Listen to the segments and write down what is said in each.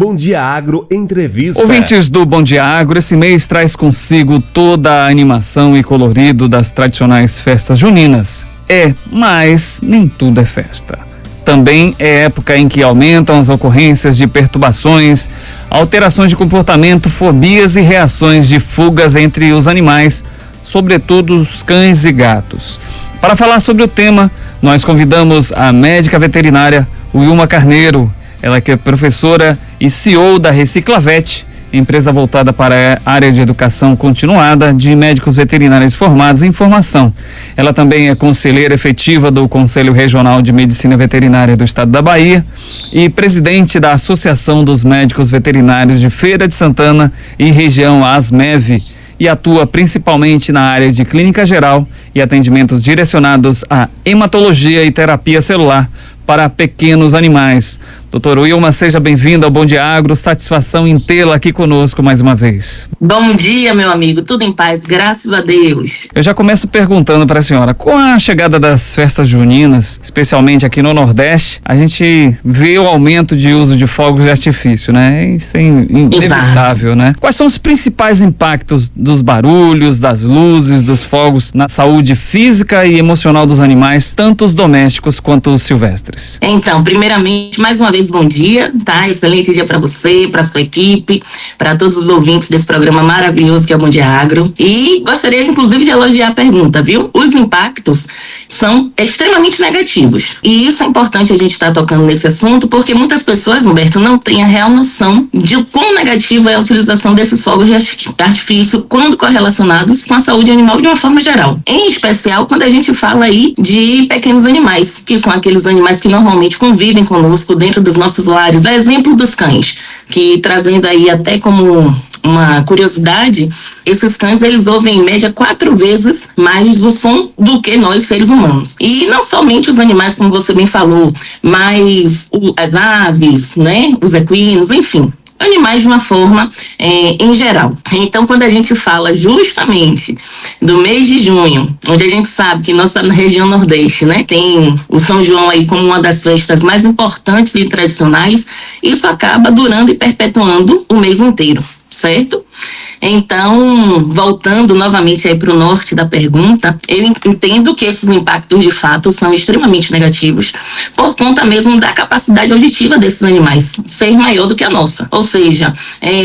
Bom Dia Agro Entrevista. Ouvintes do Bom Dia Agro, esse mês traz consigo toda a animação e colorido das tradicionais festas juninas. Mas nem tudo é festa. Também é época em que aumentam as ocorrências de perturbações, alterações de comportamento, fobias e reações de fugas entre os animais, sobretudo os cães e gatos. Para falar sobre o tema, nós convidamos a médica veterinária Wilma Carneiro. Ela que é professora e CEO da Reciclavet, empresa voltada para a área de educação continuada de médicos veterinários formados em formação. Ela também é conselheira efetiva do Conselho Regional de Medicina Veterinária do Estado da Bahia e presidente da Associação dos Médicos Veterinários de Feira de Santana e região ASMEV, e atua principalmente na área de clínica geral e atendimentos direcionados à hematologia e terapia celular para pequenos animais. Doutora Wilma, seja bem-vinda ao Bom Dia Agro, satisfação em tê-la aqui conosco mais uma vez. Bom dia, meu amigo, tudo em paz, graças a Deus. Eu já começo perguntando para a senhora, com a chegada das festas juninas, especialmente aqui no Nordeste, a gente vê o aumento de uso de fogos de artifício, né? Isso é inevitável, né? Quais são os principais impactos dos barulhos, das luzes, dos fogos na saúde física e emocional dos animais, tanto os domésticos quanto os silvestres? Então, primeiramente, mais uma vez, bom dia, tá? Excelente dia para você, para sua equipe, para todos os ouvintes desse programa maravilhoso que é o Bom Dia Agro. E gostaria, inclusive, de elogiar a pergunta, viu? Os impactos são extremamente negativos. E isso é importante a gente estar tocando nesse assunto, porque muitas pessoas, Humberto, não têm a real noção de o quão negativa é a utilização desses fogos de artifício quando correlacionados com a saúde animal de uma forma geral. Em especial, quando a gente fala aí de pequenos animais, que são aqueles animais que normalmente convivem conosco dentro dos nossos lares. A exemplo dos cães, que trazendo aí até como uma curiosidade, esses cães eles ouvem em média 4 vezes mais o som do que nós seres humanos. E não somente os animais, como você bem falou, mas as aves, né, os equinos, enfim, animais de uma forma em geral. Então, quando a gente fala justamente do mês de junho, onde a gente sabe que nossa região Nordeste, né, tem o São João aí como uma das festas mais importantes e tradicionais, isso acaba durando e perpetuando o mês inteiro, certo? Então, voltando novamente aí para o norte da pergunta, eu entendo que esses impactos de fato são extremamente negativos por conta mesmo da capacidade auditiva desses animais ser maior do que a nossa. Ou seja,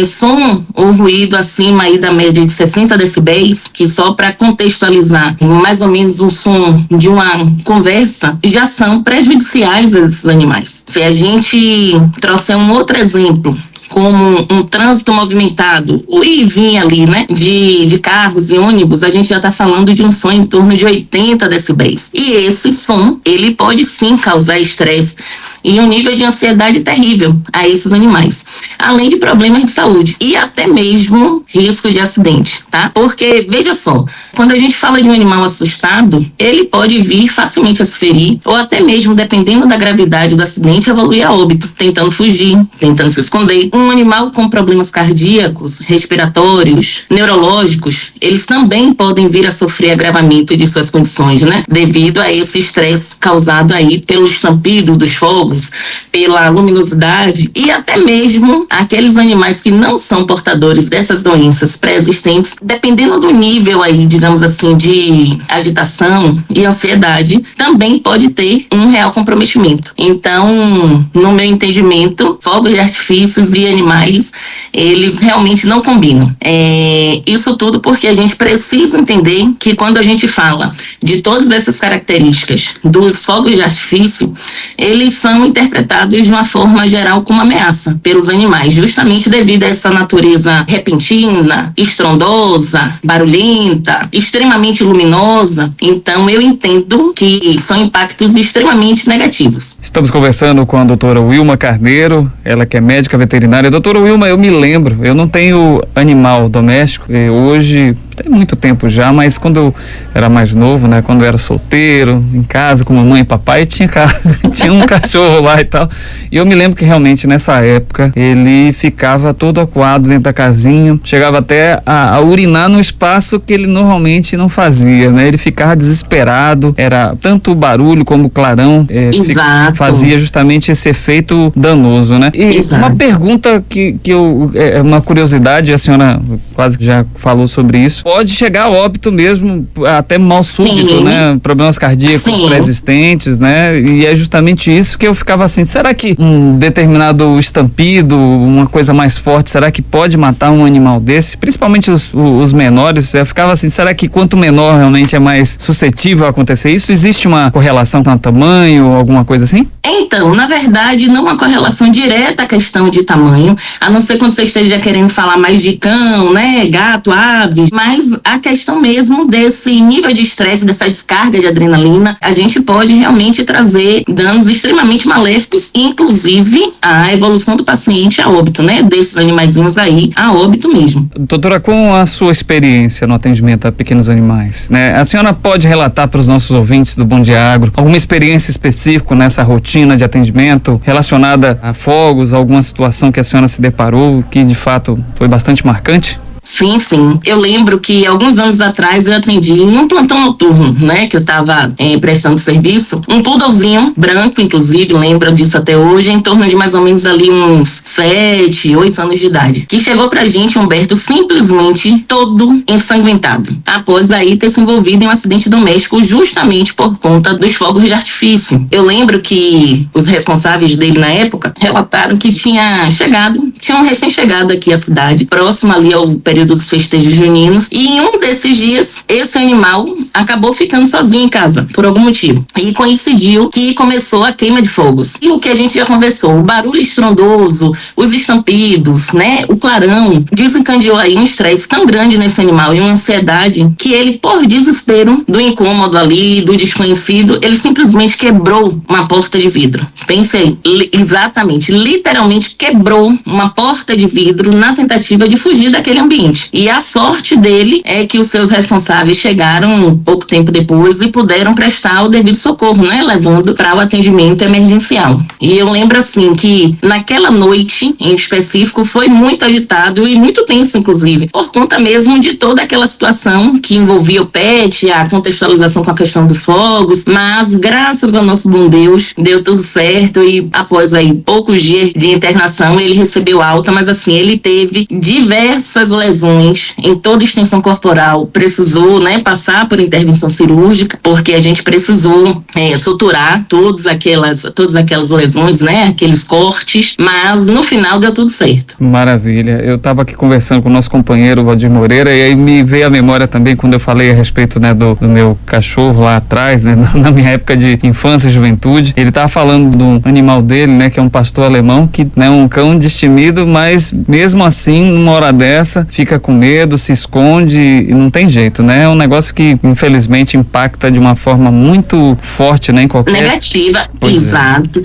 som ou ruído acima aí da média de 60 decibéis, que só para contextualizar mais ou menos o som de uma conversa, já são prejudiciais a esses animais. Se a gente trouxer um outro exemplo, como um trânsito movimentado, o ir e vir ali, né, de carros e ônibus, a gente já está falando de um som em torno de 80 decibéis. E esse som, ele pode sim causar estresse e um nível de ansiedade terrível a esses animais, além de problemas de saúde e até mesmo risco de acidente, tá? Porque, veja só, quando a gente fala de um animal assustado, ele pode vir facilmente a se ferir ou até mesmo, dependendo da gravidade do acidente, evoluir a óbito, tentando fugir, tentando se esconder. Um animal com problemas cardíacos, respiratórios, neurológicos, eles também podem vir a sofrer agravamento de suas condições, né? Devido a esse estresse causado aí pelo estampido dos fogos, pela luminosidade e até mesmo aqueles animais que não são portadores dessas doenças pré-existentes, dependendo do nível aí, digamos assim, de agitação e ansiedade, também pode ter um real comprometimento. Então, no meu entendimento, fogos de artifícios e animais, eles realmente não combinam. Isso tudo porque a gente precisa entender que quando a gente fala de todas essas características dos fogos de artifício, eles são interpretados de uma forma geral como ameaça pelos animais, justamente devido a essa natureza repentina, estrondosa, barulhenta, extremamente luminosa. Então eu entendo que são impactos extremamente negativos. Estamos conversando com a doutora Wilma Carneiro, ela que é médica veterinária. Doutora Wilma, eu me lembro, eu não tenho animal doméstico, hoje tem muito tempo já, mas quando eu era mais novo, né, quando eu era solteiro, em casa com mamãe e papai, tinha um cachorro lá e tal, e eu me lembro que realmente nessa época ele ficava todo acuado dentro da casinha, chegava até a urinar no espaço que ele normalmente não fazia, né, ele ficava desesperado, era tanto o barulho como o clarão, fazia justamente esse efeito danoso, né. E uma pergunta que é uma curiosidade, a senhora quase que já falou sobre isso, pode chegar a óbito mesmo, até mal súbito, né? Problemas cardíacos pré-existentes, né? E é justamente isso que eu ficava assim, será que um determinado estampido, uma coisa mais forte, será que pode matar um animal desse? Principalmente os menores, eu ficava assim, será que quanto menor realmente é mais suscetível a acontecer isso? Existe uma correlação com o tamanho, alguma coisa assim? Então, na verdade, não uma correlação direta à questão de tamanho, a não ser quando você esteja querendo falar mais de cão, né, gato, aves, mas a questão mesmo desse nível de estresse, dessa descarga de adrenalina, a gente pode realmente trazer danos extremamente maléficos, inclusive a evolução do paciente a óbito, né, desses animaizinhos aí, a óbito mesmo. Doutora, com a sua experiência no atendimento a pequenos animais, né, a senhora pode relatar para os nossos ouvintes do Bom Dia Agro alguma experiência específica nessa rotina de atendimento relacionada a fogos, alguma situação que a senhora se deparou que de fato foi bastante marcante? Sim. Eu lembro que alguns anos atrás eu atendi em um plantão noturno, né, que eu estava prestando serviço, um poodlezinho branco, inclusive, lembro disso até hoje, em torno de mais ou menos ali uns 7, 8 anos de idade, que chegou pra gente, Humberto, simplesmente todo ensanguentado, após aí ter se envolvido em um acidente doméstico justamente por conta dos fogos de artifício. Eu lembro que os responsáveis dele na época relataram que tinha um recém-chegado aqui à cidade, próximo ali ao período dos festejos juninos, e em um desses dias, esse animal acabou ficando sozinho em casa, por algum motivo. E coincidiu que começou a queima de fogos. E o que a gente já conversou, o barulho estrondoso, os estampidos, né, o clarão, desencadeou aí um estresse tão grande nesse animal e uma ansiedade que ele, por desespero do incômodo ali, do desconhecido, ele simplesmente quebrou uma porta de vidro. Pensei, exatamente, literalmente quebrou uma porta de vidro na tentativa de fugir daquele ambiente. E a sorte dele é que os seus responsáveis chegaram pouco tempo depois e puderam prestar o devido socorro, né, levando para o atendimento emergencial. E eu lembro assim que naquela noite em específico foi muito agitado e muito tenso, inclusive, por conta mesmo de toda aquela situação que envolvia o pet, a contextualização com a questão dos fogos, mas graças ao nosso bom Deus deu tudo certo e após aí poucos dias de internação ele recebeu alta, mas assim, ele teve diversas lesões em toda a extensão corporal, precisou, né, passar por intervenção cirúrgica, porque a gente precisou suturar todas aquelas lesões, né, aqueles cortes, mas no final deu tudo certo. Maravilha. Eu estava aqui conversando com o nosso companheiro Valdir Moreira e aí me veio à memória também quando eu falei a respeito, né, do meu cachorro lá atrás, né, na minha época de infância e juventude. Ele estava falando do animal dele, né, que é um pastor alemão, que é um cão destemido, mas mesmo assim, numa hora dessa, fica com medo, se esconde e não tem jeito, né? É um negócio que infelizmente impacta de uma forma muito forte, né, em qualquer... Negativa, exato.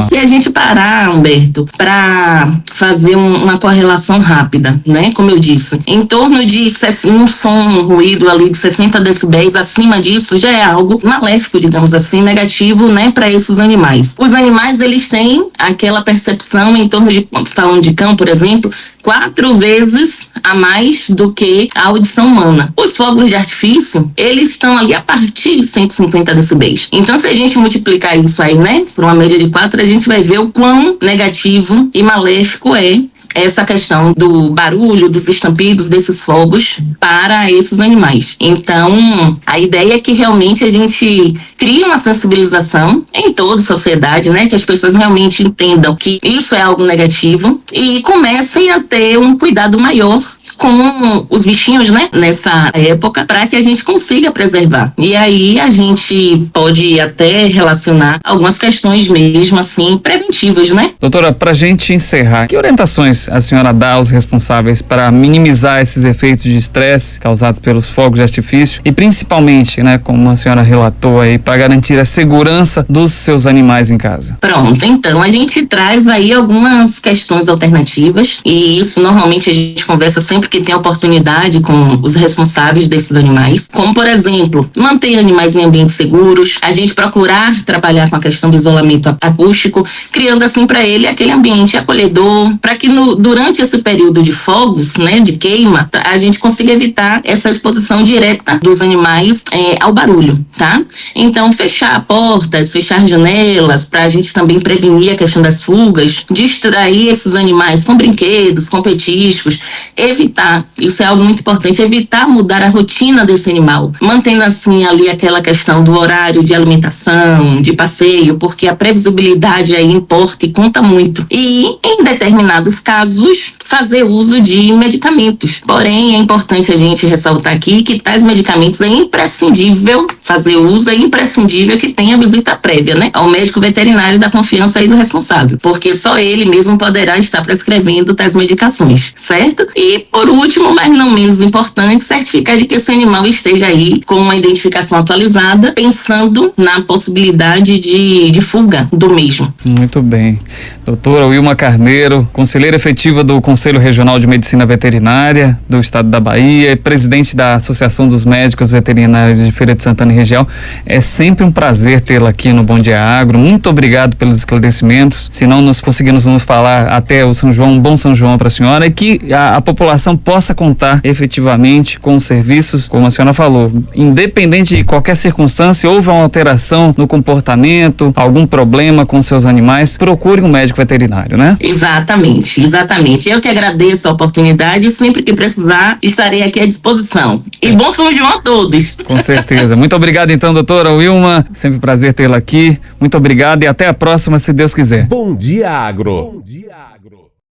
Se a gente parar, Humberto, para fazer uma correlação rápida, né, como eu disse, em torno de um som, um ruído ali de 60 decibéis, acima disso já é algo maléfico, digamos assim, negativo, né, para esses animais. Os animais, eles têm aquela percepção em torno de, falando de cão, por exemplo, 4 vezes a mais do que a audição humana. Os fogos de artifício, eles estão ali a partir de 150 decibéis. Então, se a gente multiplicar isso aí, né, por uma média de 4, a gente vai ver o quão negativo e maléfico é essa questão do barulho, dos estampidos desses fogos para esses animais. Então, a ideia é que realmente a gente crie uma sensibilização em toda a sociedade, né? Que as pessoas realmente entendam que isso é algo negativo e comecem a ter um cuidado maior com os bichinhos, né, nessa época, para que a gente consiga preservar. E aí a gente pode até relacionar algumas questões mesmo assim preventivas, né? Doutora, para a gente encerrar, que orientações a senhora dá aos responsáveis para minimizar esses efeitos de estresse causados pelos fogos de artifício e principalmente, né, como a senhora relatou aí, para garantir a segurança dos seus animais em casa? Pronto, então a gente traz aí algumas questões alternativas e isso normalmente a gente conversa sempre que tem oportunidade com os responsáveis desses animais, como por exemplo, manter animais em ambientes seguros, a gente procurar trabalhar com a questão do isolamento acústico, criando assim para ele aquele ambiente acolhedor, para que durante esse período de fogos, né, de queima, a gente consiga evitar essa exposição direta dos animais ao barulho, tá? Então fechar portas, fechar janelas, para a gente também prevenir a questão das fugas, distrair esses animais com brinquedos, com petiscos, evitar, isso é algo muito importante, evitar mudar a rotina desse animal, mantendo assim ali aquela questão do horário de alimentação, de passeio, porque a previsibilidade aí importa e conta muito. E em determinados casos, fazer uso de medicamentos. Porém, é importante a gente ressaltar aqui que tais medicamentos é imprescindível fazer uso, é imprescindível que tenha visita prévia, né, ao médico veterinário da confiança aí do responsável, porque só ele mesmo poderá estar prescrevendo tais medicações, certo? E por último, mas não menos importante, certificar de que esse animal esteja aí com uma identificação atualizada, pensando na possibilidade de fuga do mesmo. Muito bem. Doutora Wilma Carneiro, conselheira efetiva do Conselho Regional de Medicina Veterinária do Estado da Bahia e presidente da Associação dos Médicos Veterinários de Feira de Santana e região. É sempre um prazer tê-la aqui no Bom Dia Agro. Muito obrigado pelos esclarecimentos. Se não nós conseguimos nos falar até o São João, um bom São João para a senhora e que a população possa contar efetivamente com os serviços, como a senhora falou, independente de qualquer circunstância, houve uma alteração no comportamento, algum problema com seus animais, procure um médico veterinário, né? Exatamente. Eu que agradeço a oportunidade e sempre que precisar estarei aqui à disposição. E bom São João a todos. Com certeza. Muito obrigado então, doutora Wilma. Sempre um prazer tê-la aqui. Muito obrigado e até a próxima, se Deus quiser. Bom Dia Agro.